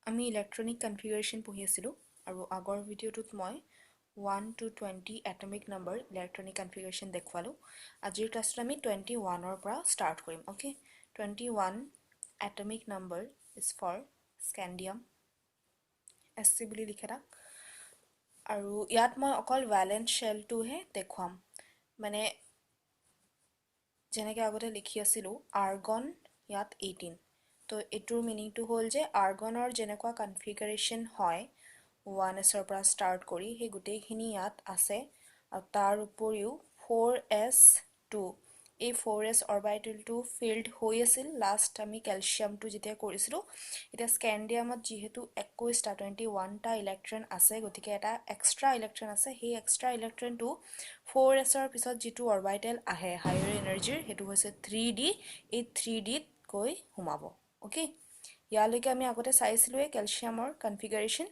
আমি electronic configuration পঢ়ি আছিলোঁ আৰু আগৰ ভিডিঅ'টোত মই 1 to 20 atomic number electronic configuration দেখুৱালোঁ। আজিৰ ক্লাছত আমি 21ৰ পৰা ষ্টাৰ্ট কৰিম। Okay, 21 atomic number is for scandium, SC বুলি লিখে তাক। আৰু ইয়াত মই অকল ভেলেন্স শ্বেলটোহে দেখুৱাম, মানে যেনেকৈ আগতে লিখি আছিলোঁ আৰ্গন ইয়াত 18। তো এইটোৰ মিনিংটো হ'ল যে আৰ্গনৰ যেনেকুৱা কনফিগাৰেশ্যন হয় 1sৰ পৰা ষ্টাৰ্ট কৰি সেই গোটেইখিনি ইয়াত আছে। আৰু তাৰ উপৰিও 4s2 এই 4s অৰবিটেলটো ফিল্ড হৈ আছিল লাষ্ট আমি কেলছিয়ামটো যেতিয়া কৰিছিলোঁ। এতিয়া স্কেণ্ডিয়ামত যিহেতু 21টা ইলেক্ট্ৰন আছে, গতিকে এটা এক্সট্ৰা ইলেক্ট্ৰন আছে। সেই এক্সট্ৰা ইলেক্ট্ৰনটো 4sৰ পিছত যিটো অৰবিটেল আহে হায়াৰ এনাৰ্জিৰ, সেইটো হৈছে 3d। এই 3dত গৈ সোমাব। অ'কে, ইয়ালৈকে আমি আগতে চাইছিলোঁৱে কেলছিয়ামৰ কনফিগাৰেশ্যন।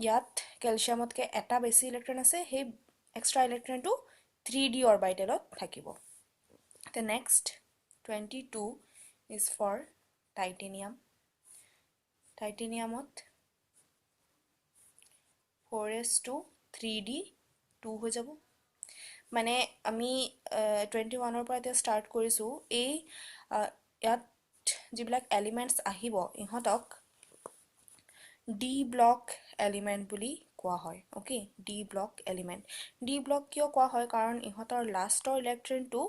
ইয়াত কেলছিয়ামতকৈ এটা বেছি ইলেক্ট্ৰন আছে, সেই এক্সট্ৰা ইলেক্ট্ৰনটো 3d অৰবিটেলত থাকিব। The next 22 is for titanium. টাইটেনিয়ামত 4s2 3d 2 হৈ যাব। মানে আমি 21ৰ পৰা এতিয়া ষ্টাৰ্ট কৰিছোঁ। এই ইয়াত যিবিলাক এলিমেণ্টছ আহিব ইহঁতক ডি ব্লক এলিমেণ্ট বুলি কোৱা হয়। Okay, D block element. D block কিয় কোৱা হয়? কাৰণ ইহঁতৰ লাষ্টৰ ইলেক্ট্ৰনটো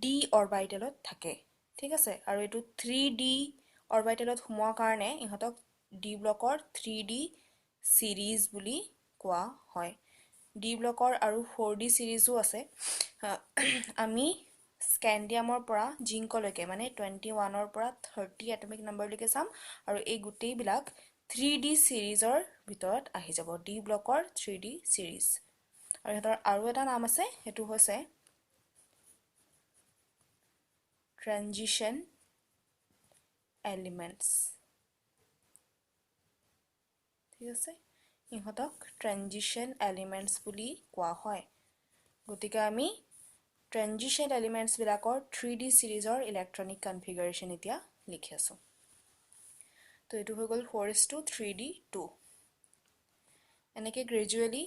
ডি অৰবিটেলত থাকে, ঠিক আছে। আৰু এইটো 3d অৰবিটেলত সোমোৱাৰ কাৰণে ইহঁতক ডি ব্লকৰ 3d চিৰিজ বুলি কোৱা হয়। ডি ব্লকৰ আৰু 4d চিৰিজো আছে। আমি স্কেণ্ডিয়ামৰ পৰা জিংকলৈকে মানে 21ৰ পৰা 30 এটমিক নম্বৰলৈকে চাম, আৰু এই গোটেইবিলাক 3d চিৰিজৰ ভিতৰত আহি যাব, ডি ব্লকৰ 3d চিৰিজ। আৰু সিহঁতৰ আৰু এটা নাম আছে, সেইটো হৈছে ট্ৰেনজিশ্যন এলিমেণ্টছ, ঠিক আছে। ইহঁতক ট্ৰেনজিশ্যন এলিমেণ্টছ বুলি কোৱা হয়। গতিকে আমি ট্ৰেনজিশ্যন এলিমেণ্টছবিলাকৰ 3d চিৰিজৰ ইলেক্ট্ৰনিক কনফিগাৰেশ্যন এতিয়া লিখি আছোঁ। তো এইটো হৈ গ'ল 4s2 3d 2। এনেকৈ গ্ৰেজুৱেলি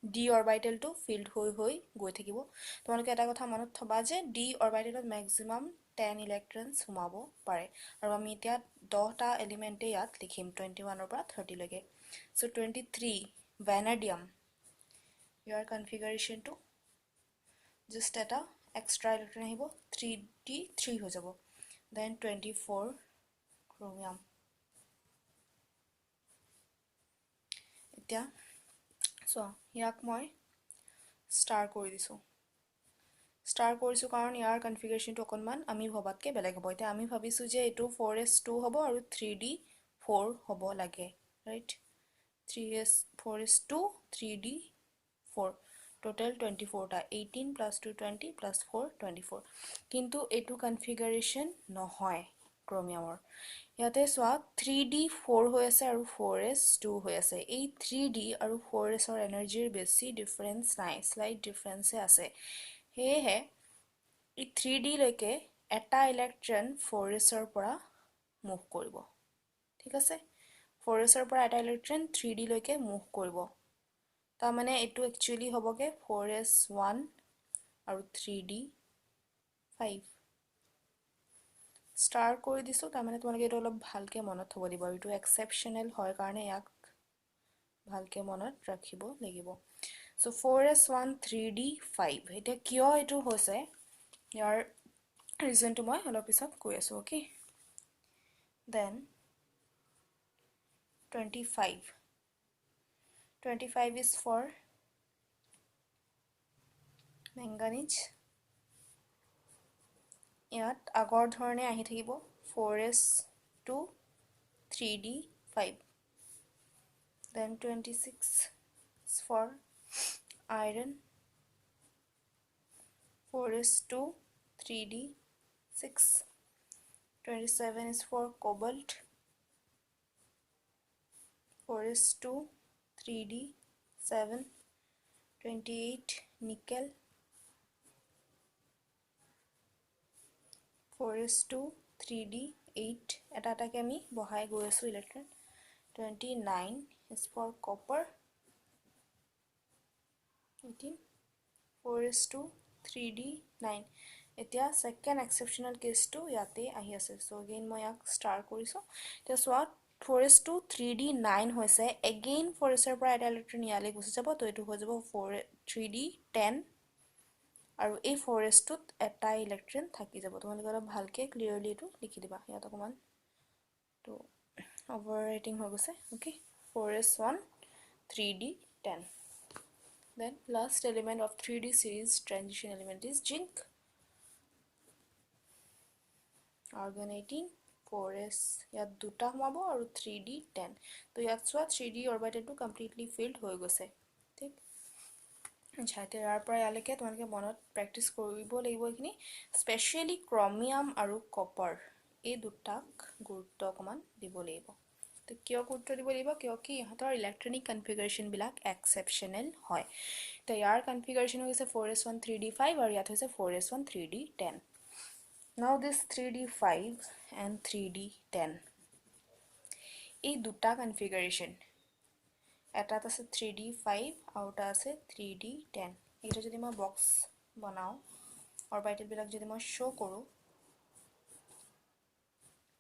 ডি অৰবিটেলটো ফিল্ড হৈ হৈ গৈ থাকিব। তোমালোকে এটা কথা মনত থবা যে ডি অৰবিটেলত মেক্সিমাম 10 ইলেক্ট্ৰনছ সোমাব পাৰে। আৰু আমি এতিয়া 10টা এলিমেণ্টে ইয়াত লিখিম 21ৰ পৰা 30লৈকে। চ' 23 ভেনাডিয়াম, ইয়াৰ কনফিগাৰেশ্যনটো জাষ্ট এটা এক্সট্ৰা ইলেক্ট্ৰন আহিব, 3d 3 হৈ যাব। Then 24 chromium. এতিয়া চোৱা, ইয়াক মই ষ্টাৰ কৰি দিছোঁ। ষ্টাৰ কৰিছোঁ কাৰণ ইয়াৰ কনফিগাৰেশ্যনটো অকণমান আমি ভবাতকৈ বেলেগ হ'ব। এতিয়া আমি ভাবিছোঁ যে এইটো 4s2 হ'ব আৰু 3d 4 হ'ব লাগে, ৰাইট। 4s2 3d 4, total 24টা, 18 + 2 20 + 4 24। কিন্তু এইটো কনফিগাৰেশ্যন নহয় ক্ৰমিয়ামৰ। ইয়াতে চোৱা 3d 4 হৈ আছে আৰু 4s2 হৈ আছে। এই 3d আৰু 4sৰ এনাৰ্জিৰ বেছি ডিফাৰেঞ্চ নাই, শ্লাইট ডিফাৰেঞ্চে আছে। সেয়েহে এই 3d লৈকে এটা ইলেক্ট্ৰন 4sৰ পৰা মুভ কৰিব, ঠিক আছে। 4sৰ পৰা এটা ইলেক্ট্ৰন 3d লৈকে মুভ কৰিব। তাৰমানে এইটো একচুৱেলি হ'বগৈ 4s1 আৰু 3d 5। ষ্টাৰ কৰি দিছোঁ, তাৰমানে তোমালোকে এইটো অলপ ভালকৈ মনত থ'ব লাগিব। এইটো এক্সেপশ্যনেল হয় কাৰণে ইয়াক ভালকৈ মনত ৰাখিব লাগিব। চ' 4s1 3d 5। এতিয়া কিয় এইটো হৈছে ইয়াৰ ৰিজনটো মই অলপ পিছত কৈ আছোঁ। Okay, then 25 is for manganese. ইয়াত আগৰ ধৰণে আহি থাকিব 4s2 3d 5। Then 26 is for iron, 4s2 3d 6. 27 is for cobalt, 4s2 3d 7. 28 nickel, 4s2 3d 8। এটা এটাকৈ আমি বহাই গৈ আছোঁ electron. 29 is for copper. 18 4:3D9. এতিয়া second exceptional case to ইয়াতে আহি আছে. So again মই ইয়াক start কৰিছো. এতিয়া চোৱা 4:3D9 হৈছে again 4s ৰ পৰা এটা ইলেক্ট্ৰন ইয়ালে গুচি যাব, তো এটো হৈ যাব 3D10 আৰু এই 4s টোত এটা ইলেক্ট্ৰন থাকি যাব। তোমালোকে অলপ ভালকে ক্লিয়াৰলি এটো লিখি দিবা ইয়াত অকমান তো overwriting হৈ গৈছে। Okay 4s1 3D10. Then last element of 3D series transition element is zinc. Argon 18 4s ইয়াত দুটা সোমাব আৰু 3D10 তো ইয়াত চোৱা 3D orbital টো completely filled হৈ গৈছে ঠিক আচ্ছা এতিয়া ইয়াৰ পৰা ইয়ালৈকে তোমালোকে মনত প্ৰেক্টিস কৰিব লাগিব এইখিনি স্পেশালি ক্ৰোমিয়াম আৰু কপাৰ এই দুটাক গুৰুত্ব অকমান দিব লাগিব তো কিয় গুৰুত্ব দিব লাগিব কিয় কি ইহঁতৰ ইলেক্ট্ৰনিক কনফিগাৰেশন বিলাক এক্সেপশনাল হয় তো ইয়াৰ কনফিগাৰেশন হৈছে 4s1 3d5 আৰু ইয়াত হৈছে 4s1 3d10 Now this 3d5 and 3d10 এই দুটা কনফিগারেশন এটাত আছে 3d5 আৰু এটা আছে 3d10 এটা যদি মই বক্স বনাও অৰবিটাল বিলাক যদি মই শো কৰো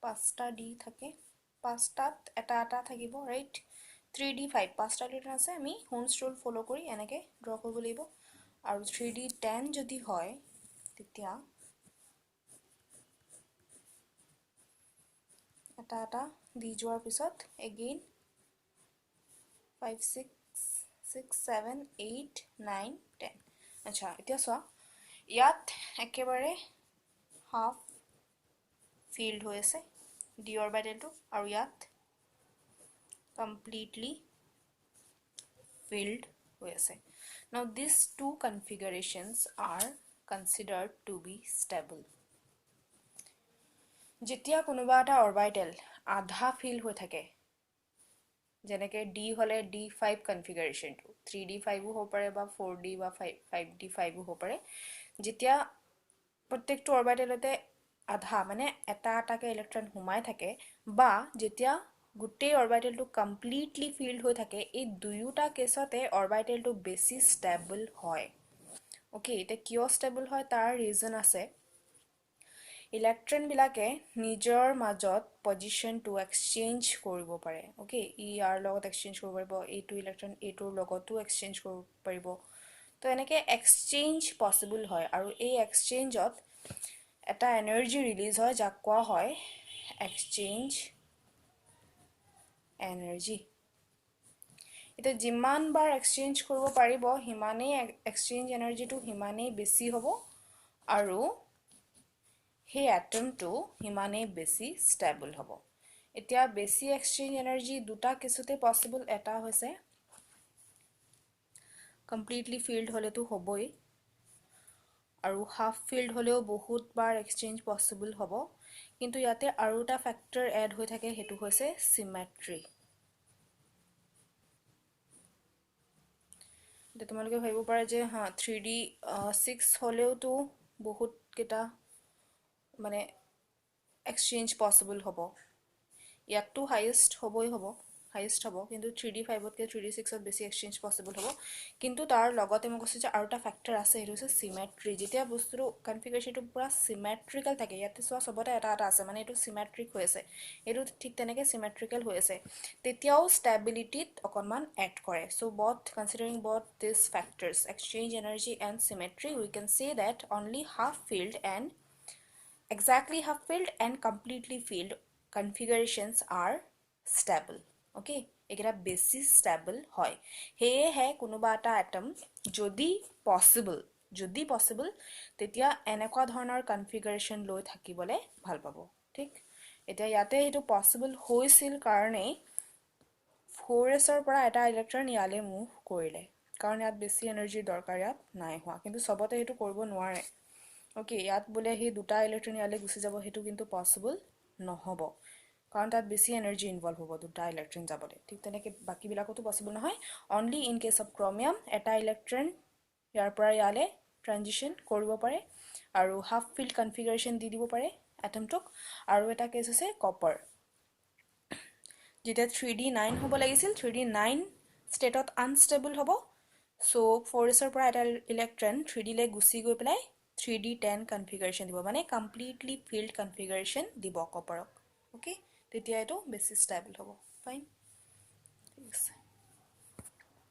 পাঁচটা d থাকে পাঁচটাত এটা এটা থাকিব ৰাইট 3d5 পাঁচটা লিটাৰ আছে আমি হোমস ৰুল ফলো কৰি এনেকে ড্ৰ কৰিব লাগিব আৰু 3d10 যদি হয় তেতিয়া এটা এটা দি যোৱাৰ পিছত again 5 6 6 7 8 9 10 আচ্ছা এতিয়া সো ইয়াত একেবাৰে হাফ ফিল্ড হৈ আছে d orbital টো আৰু ইয়াত completely filled হৈ আছে now these two configurations are considered to be stable যেতিয়া কোনোবা এটা অরবিটাল আধা ফিল হৈ থাকে যেনেকে d হলে d5 কনফিগারেশন টো 3d5 ও হ'ব পাৰে বা 4d বা 5d5 ও হ'ব পাৰে যেতিয়া প্ৰত্যেকটো অৰবিটালতে আধা মানে এটা এটাকে ইলেক্ট্ৰন হুমাই থাকে বা যেতিয়া গুটেই অরবিটালটো কমপ্লিটলি ফিল্ড হৈ থাকে এই দুয়োটা কেছতে অরবিটালটো বেছি ষ্টেবল হয় ওকে এটা কিয় ষ্টেবল হয় তাৰ ৰিজন আছে ইলেক্ট্ৰন বিলাকে নিজৰ মাজত পজিশন টু এক্সচেঞ্জ কৰিব পাৰে ওকে ইয়াৰ লগত এক্সচেঞ্জ কৰিব পাৰিব এইটো ইলেক্ট্ৰন এইটোৰ লগতো এক্সচেঞ্জ কৰিব পাৰিব তো এনেকে এক্সচেঞ্জ পসিবল হয় আৰু এই এক্সচেঞ্জত এটা এনাৰ্জি ৰিলিজ হয় যাক কোৱা হয় এক্সচেঞ্জ এনাৰ্জি এটা যিমান বাৰ এক্সচেঞ্জ কৰিব পাৰিব হিমানেই এক্সচেঞ্জ এনাৰ্জিটো হিমানেই বেছি হ'ব আৰু হে এটমটো হিমানেই বেছি ষ্টেবল হ'ব এতিয়া বেছি এক্সচেঞ্জ এনাৰ্জি দুটা কেছতে পসিবল এটা হৈছে কমপ্লিটলি ফিল্ড হলেতো হ'বই আৰু হাফ ফিল্ড হলেও বহুত বাৰ এক্সচেঞ্জ পসিবল হ'ব কিন্তু ইয়াতে আৰু এটা ফ্যাক্টৰ এড হৈ থাকে হেতু হৈছে সিমেট্ৰি এটা তোমালোকে ভাবিব পাৰা যে হা 3d 6 হলেও তো বহুত কেটা মানে এক্সচেঞ্জ পসিবল হ'ব ইয়াতটো হাইয়েস্ট হ'বই হ'ব হাইয়েস্ট হ'ব কিন্তু 3d5 তকে 3d6 ত বেছি এক্সচেঞ্জ পসিবল হ'ব কিন্তু তাৰ লগতে মই কৈছো যে আৰু এটা ফ্যাক্টৰ আছে হেতু হৈছে সিমেট্ৰি যেতিয়া বস্তুটো কনফিগাৰেশনটো পুৰা সিমেট্ৰিক্যাল থাকে ইয়াতে সব সবতে এটা এটা আছে মানে এটো সিমেট্ৰিক হৈ আছে এটো ঠিক তেনেকে সিমেট্ৰিক্যাল হৈ আছে তেতিয়াও ষ্টেবিলিটিত অকনমান এড কৰে so both considering both these factors exchange energy and symmetry we can say that only half filled and exactly half filled and completely filled configurations are stable okay ekira বেছি stable হয় হেয়ে হে কোনোবা এটা atom যদি possible তেতিয়া এনেকুৱা ধৰণৰ configuration লৈ থাকিবলে ভাল পাব ঠিক এতিয়া ইয়াতে হেতু possible হৈছিল কাৰণে 4s ৰ পৰা এটা ইলেক্ট্ৰন ইয়ালে মুভ কৰিলে কাৰণ ইয়াত বেছি এনাৰ্জি দৰকাৰ ইয়াত নাই হোৱা কিন্তু সবতে হেতু কৰিব নোৱাৰে ওকে ইয়াত বলে হি দুটা ইলেক্ট্ৰন ইয়ালে গুচি যাব হেতু কিন্তু পসিবল নহব কাৰণ তাত বেছি এনাৰ্জি ইনভলভ হ'ব দুটা ইলেক্ট্ৰন যাবলে ঠিক তেনেকে বাকি বিলাকতো পসিবল নহয় only in case of chromium এটা ইলেক্ট্ৰন ইয়াৰ পৰা ইয়ালে ট্ৰানজিশন কৰিব পাৰে আৰু হাফ ফিল্ড কনফিগাৰেশন দি দিব পাৰে এটমটোক আৰু এটা কেছ আছে কপাৰ যেতিয়া 3D9 হ'ব লাগিছিল 3D9 ষ্টেটত আনষ্টেবল হ'ব চ' 4s পৰা এটা ইলেক্ট্ৰন 3D লৈ গুচি গৈ পেলাই 3D10 কনফিগাৰেশ্যন দিব মানে কমপ্লিটলি ফিল্ড কনফিগাৰেশ্যন দিব কপাৰক অ'কে তেতিয়া এইটো বেছি ষ্টেবল হ'ব ফাইন ঠিক আছে